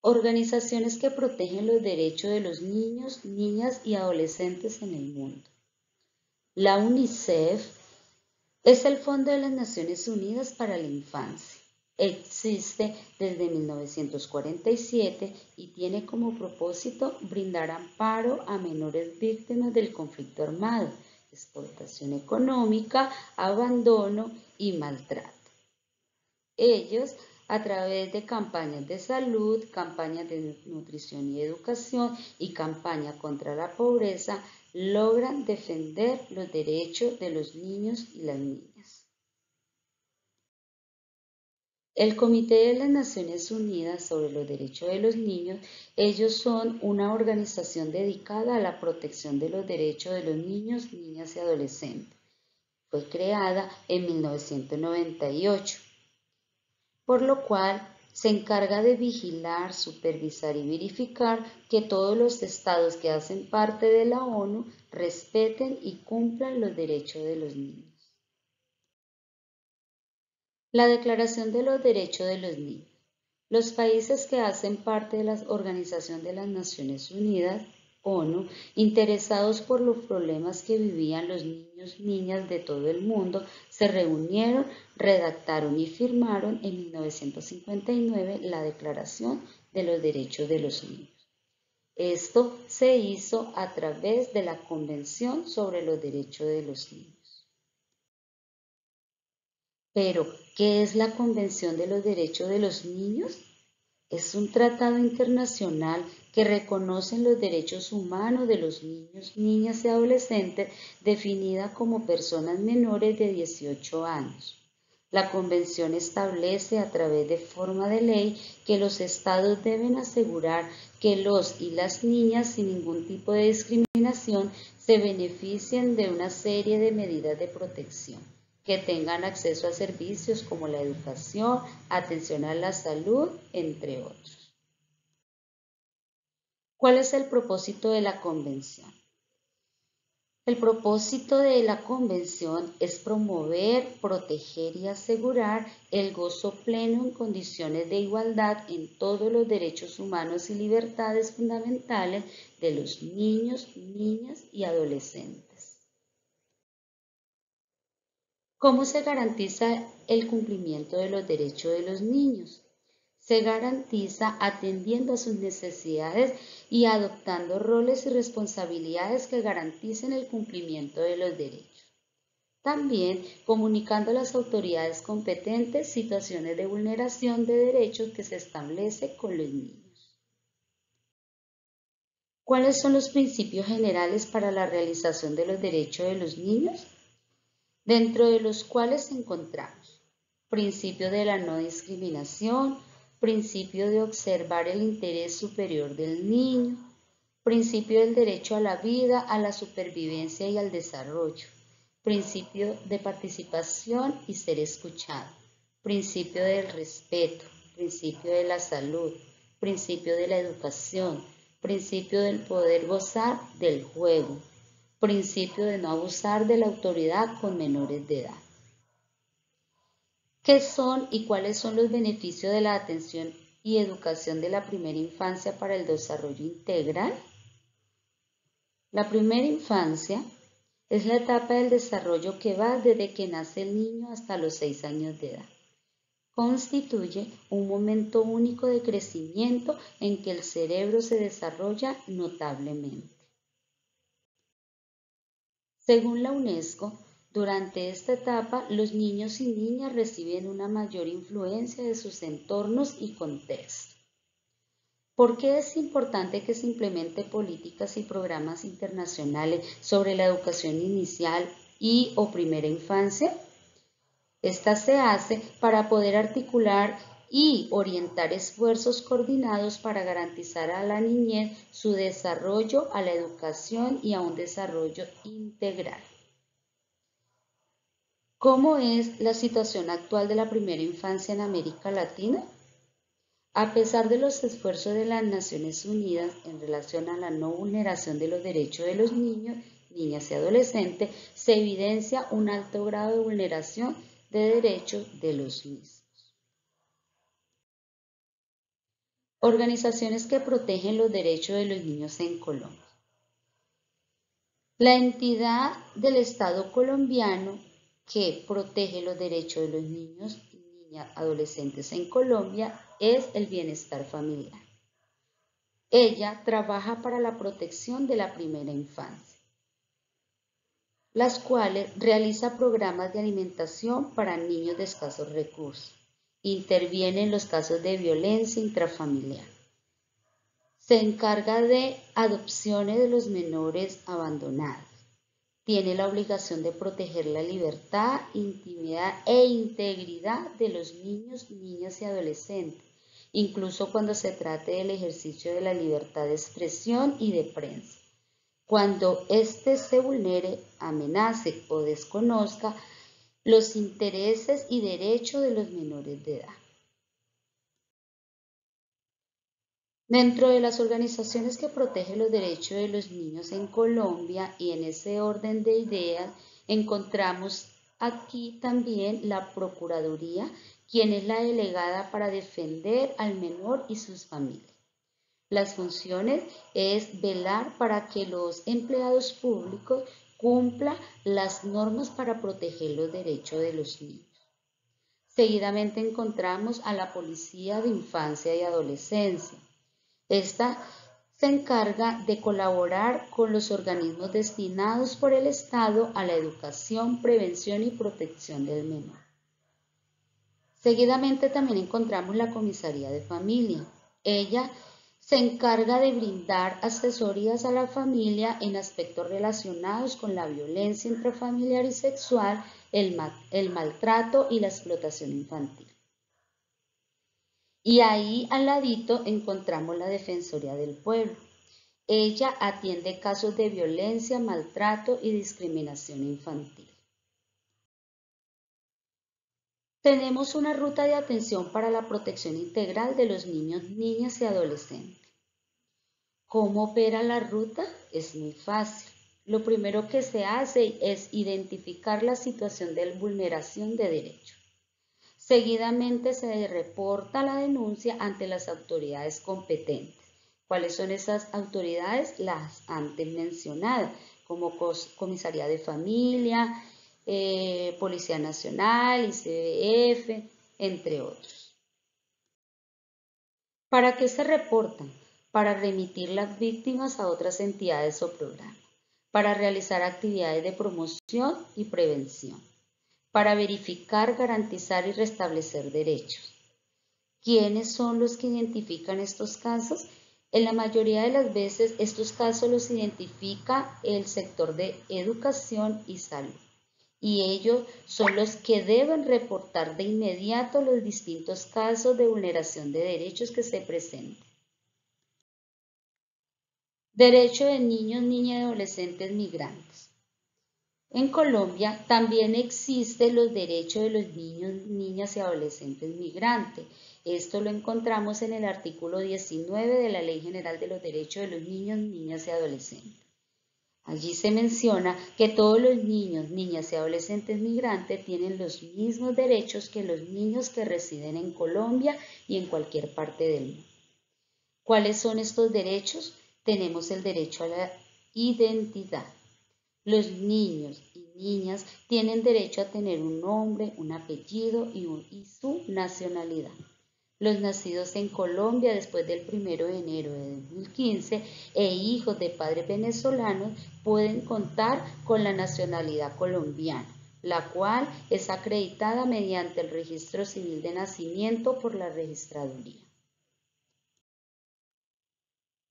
Organizaciones que protegen los derechos de los niños, niñas y adolescentes en el mundo. La UNICEF es el Fondo de las Naciones Unidas para la Infancia. Existe desde 1947 y tiene como propósito brindar amparo a menores víctimas del conflicto armado, explotación económica, abandono y maltrato. Ellos, a través de campañas de salud, campañas de nutrición y educación y campaña contra la pobreza, logran defender los derechos de los niños y las niñas. El Comité de las Naciones Unidas sobre los Derechos de los Niños, ellos son una organización dedicada a la protección de los derechos de los niños, niñas y adolescentes. Fue creada en 1998. Por lo cual se encarga de vigilar, supervisar y verificar que todos los estados que hacen parte de la ONU respeten y cumplan los derechos de los niños. La Declaración de los Derechos de los Niños. Los países que hacen parte de la Organización de las Naciones Unidas, ONU, interesados por los problemas que vivían los niños y niñas de todo el mundo, se reunieron, redactaron y firmaron en 1959 la Declaración de los Derechos de los Niños. Esto se hizo a través de la Convención sobre los Derechos de los Niños. Pero, ¿qué es la Convención de los Derechos de los Niños? Es un tratado internacional que reconoce los derechos humanos de los niños, niñas y adolescentes definida como personas menores de 18 años. La Convención establece a través de forma de ley que los estados deben asegurar que los y las niñas sin ningún tipo de discriminación se beneficien de una serie de medidas de protección, que tengan acceso a servicios como la educación, atención a la salud, entre otros. ¿Cuál es el propósito de la Convención? El propósito de la Convención es promover, proteger y asegurar el gozo pleno en condiciones de igualdad en todos los derechos humanos y libertades fundamentales de los niños, niñas y adolescentes. ¿Cómo se garantiza el cumplimiento de los derechos de los niños? Se garantiza atendiendo a sus necesidades y adoptando roles y responsabilidades que garanticen el cumplimiento de los derechos. También comunicando a las autoridades competentes situaciones de vulneración de derechos que se establece con los niños. ¿Cuáles son los principios generales para la realización de los derechos de los niños? Dentro de los cuales encontramos principio de la no discriminación, principio de observar el interés superior del niño, principio del derecho a la vida, a la supervivencia y al desarrollo, principio de participación y ser escuchado, principio del respeto, principio de la salud, principio de la educación, principio del poder gozar del juego, principio de no abusar de la autoridad con menores de edad. ¿Qué son y cuáles son los beneficios de la atención y educación de la primera infancia para el desarrollo integral? La primera infancia es la etapa del desarrollo que va desde que nace el niño hasta los 6 años de edad. Constituye un momento único de crecimiento en que el cerebro se desarrolla notablemente. Según la UNESCO, durante esta etapa, los niños y niñas reciben una mayor influencia de sus entornos y contextos. ¿Por qué es importante que se implementen políticas y programas internacionales sobre la educación inicial y o primera infancia? Esta se hace para poder articular y orientar esfuerzos coordinados para garantizar a la niñez su desarrollo, a la educación y a un desarrollo integral. ¿Cómo es la situación actual de la primera infancia en América Latina? A pesar de los esfuerzos de las Naciones Unidas en relación a la no vulneración de los derechos de los niños, niñas y adolescentes, se evidencia un alto grado de vulneración de derechos de los mismos. Organizaciones que protegen los derechos de los niños en Colombia. La entidad del Estado colombiano que protege los derechos de los niños y niñas adolescentes en Colombia es el Bienestar Familiar. Ella trabaja para la protección de la primera infancia, las cuales realiza programas de alimentación para niños de escasos recursos. Interviene en los casos de violencia intrafamiliar. Se encarga de adopciones de los menores abandonados. Tiene la obligación de proteger la libertad, intimidad e integridad de los niños, niñas y adolescentes, incluso cuando se trate del ejercicio de la libertad de expresión y de prensa. Cuando éste se vulnere, amenace o desconozca los intereses y derechos de los menores de edad. Dentro de las organizaciones que protegen los derechos de los niños en Colombia y en ese orden de ideas, encontramos aquí también la Procuraduría, quien es la delegada para defender al menor y sus familias. Las funciones es velar para que los empleados públicos cumplan las normas para proteger los derechos de los niños. Seguidamente encontramos a la Policía de Infancia y Adolescencia. Esta se encarga de colaborar con los organismos destinados por el Estado a la educación, prevención y protección del menor. Seguidamente también encontramos la Comisaría de Familia. Ella se encarga de brindar asesorías a la familia en aspectos relacionados con la violencia intrafamiliar y sexual, el maltrato y la explotación infantil. Y ahí al ladito encontramos la Defensoría del Pueblo. Ella atiende casos de violencia, maltrato y discriminación infantil. Tenemos una ruta de atención para la protección integral de los niños, niñas y adolescentes. ¿Cómo opera la ruta? Es muy fácil. Lo primero que se hace es identificar la situación de vulneración de derechos. Seguidamente se reporta la denuncia ante las autoridades competentes. ¿Cuáles son esas autoridades? Las antes mencionadas, como Comisaría de Familia, Policía Nacional, ICBF, entre otros. ¿Para qué se reportan? Para remitir las víctimas a otras entidades o programas, para realizar actividades de promoción y prevención, para verificar, garantizar y restablecer derechos. ¿Quiénes son los que identifican estos casos? En la mayoría de las veces estos casos los identifica el sector de educación y salud, y ellos son los que deben reportar de inmediato los distintos casos de vulneración de derechos que se presenten. Derecho de niños, niñas y adolescentes migrantes. En Colombia también existen los derechos de los niños, niñas y adolescentes migrantes. Esto lo encontramos en el artículo 19 de la Ley General de los Derechos de los Niños, Niñas y Adolescentes. Allí se menciona que todos los niños, niñas y adolescentes migrantes tienen los mismos derechos que los niños que residen en Colombia y en cualquier parte del mundo. ¿Cuáles son estos derechos? Tenemos el derecho a la identidad. Los niños y niñas tienen derecho a tener un nombre, un apellido y su nacionalidad. Los nacidos en Colombia después del 1 de enero de 2015 e hijos de padres venezolanos pueden contar con la nacionalidad colombiana, la cual es acreditada mediante el Registro Civil de Nacimiento por la Registraduría.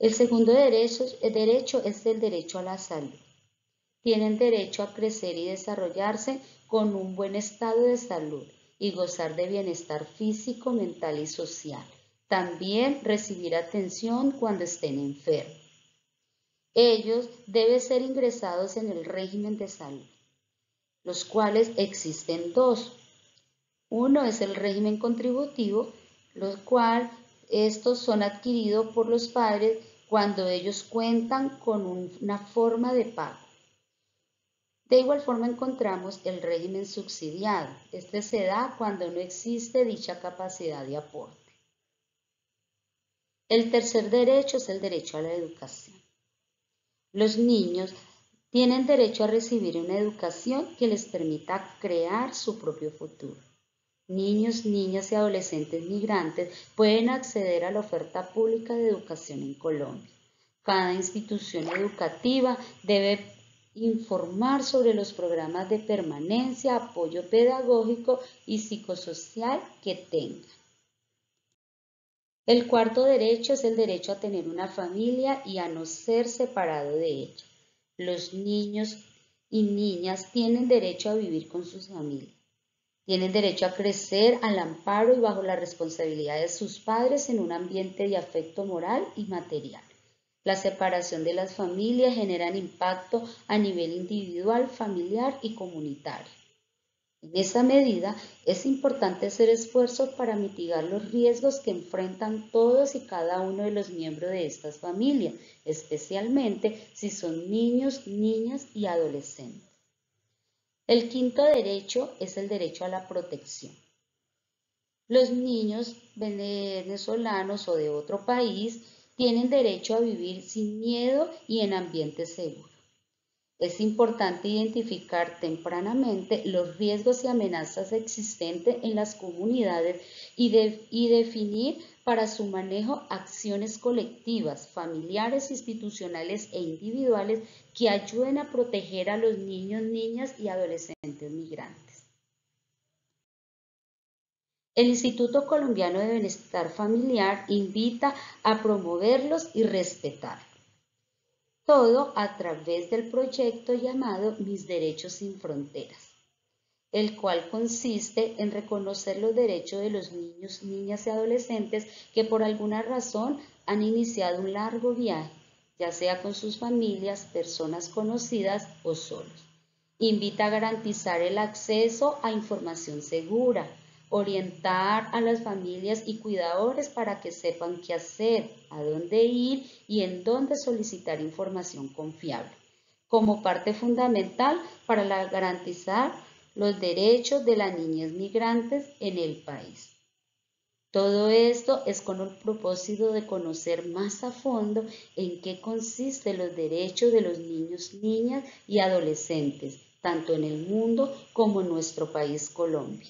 El segundo derecho es el derecho a la salud. Tienen derecho a crecer y desarrollarse con un buen estado de salud y gozar de bienestar físico, mental y social. También recibir atención cuando estén enfermos. Ellos deben ser ingresados en el régimen de salud, los cuales existen dos. Uno es el régimen contributivo, los cuales estos son adquiridos por los padres cuando ellos cuentan con una forma de pago. De igual forma encontramos el régimen subsidiado. Este se da cuando no existe dicha capacidad de aporte. El tercer derecho es el derecho a la educación. Los niños tienen derecho a recibir una educación que les permita crear su propio futuro. Niños, niñas y adolescentes migrantes pueden acceder a la oferta pública de educación en Colombia. Cada institución educativa debe informar sobre los programas de permanencia, apoyo pedagógico y psicosocial que tenga. El cuarto derecho es el derecho a tener una familia y a no ser separado de ella. Los niños y niñas tienen derecho a vivir con sus familias. Tienen derecho a crecer al amparo y bajo la responsabilidad de sus padres en un ambiente de afecto moral y material. La separación de las familias genera impacto a nivel individual, familiar y comunitario. En esa medida, es importante hacer esfuerzos para mitigar los riesgos que enfrentan todos y cada uno de los miembros de estas familias, especialmente si son niños, niñas y adolescentes. El quinto derecho es el derecho a la protección. Los niños venezolanos o de otro país tienen derecho a vivir sin miedo y en ambientes seguros. Es importante identificar tempranamente los riesgos y amenazas existentes en las comunidades y definir para su manejo acciones colectivas, familiares, institucionales e individuales que ayuden a proteger a los niños, niñas y adolescentes migrantes. El Instituto Colombiano de Bienestar Familiar invita a promoverlos y respetarlos. Todo a través del proyecto llamado Mis Derechos sin Fronteras, el cual consiste en reconocer los derechos de los niños, niñas y adolescentes que por alguna razón han iniciado un largo viaje, ya sea con sus familias, personas conocidas o solos. Invita a garantizar el acceso a información segura, orientar a las familias y cuidadores para que sepan qué hacer, a dónde ir y en dónde solicitar información confiable, como parte fundamental para garantizar los derechos de las niñas migrantes en el país. Todo esto es con el propósito de conocer más a fondo en qué consisten los derechos de los niños, niñas y adolescentes, tanto en el mundo como en nuestro país Colombia.